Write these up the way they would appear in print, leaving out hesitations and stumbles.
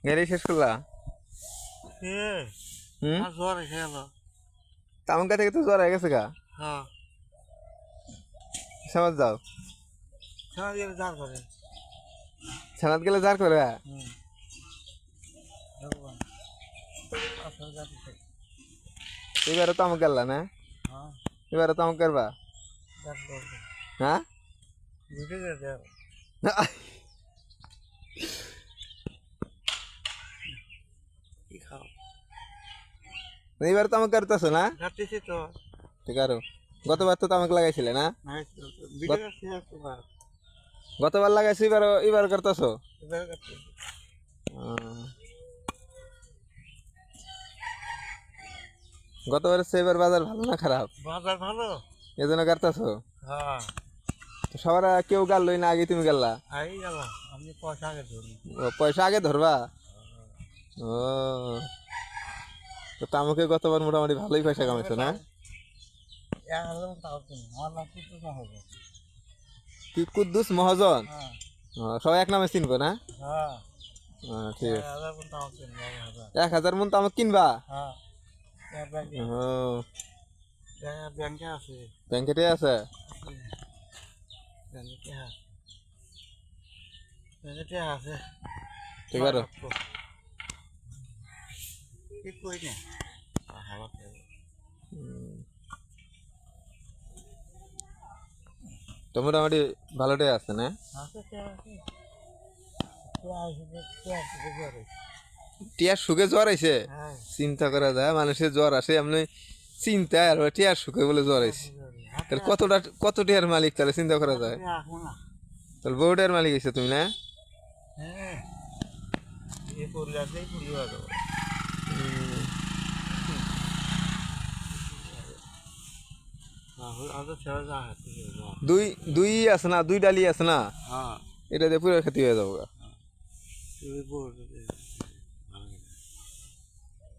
গেলেই শেষ করলা? জ্বর এসে গেল। তামঙ্কা থেকে তো জ্বর হয়ে গেছে গা। হ্যাঁ, সমাজ যাও। সমাজ গেলে জ্বর করে। সমাজ গেলে জ্বর করে? এবারে তামক গেলা না? এবারে তামক করবা? হ্যাঁ, এবারে তামক করতেছো না? তো ঠিক আছে। গতবার তো তামাক লাগাইছিলে না? গতবার লাগাইছো, এবার এবার করতেছো? গতবারের চেয়ে এবার বাজার ভালো না খারাপ? বাজার ভালো, এজন্য করতেছো? হ্যাঁ। তো সবার কেউ গাললই না, আগে তুমি গেলা? আমি পয়সা আগে ধরি। ও, পয়সা আগে ধরবা? ও, তো তামুকে গতবার মোটামুটি ভালোই পয়সা কামাইছো না? কি কুদ্দুস মহাজন? সবাই এক নামে চিনবো না? ঠিক আছে। 1000 মন তামাক কিনবা? ব্যাংকে আছে। ব্যাংকেটে আছে? আছে। ঠিক আছে। তো মোটামুটি ভালোটাই আছে না? টিয়ার সুখে জ্বর আইছে? চিন্তা করা যায়, মানুষের জ্বর আসে এমনি চিন্তা, আর টিয়ার সুখে বলে জ্বর আইছে। তাহলে কত টিয়ার মালিক, তাহলে চিন্তা করা যায়। তাহলে বহু টিয়ার মালিক হয়েছে তুমি না? দুই দুই আছে না, দুই ডালি আছে না, এটা দিয়ে পুরো খেতে হয়ে যাবো।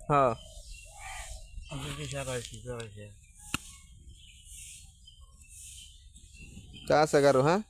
হ্যাঁ, তা আছে কারো? হ্যাঁ।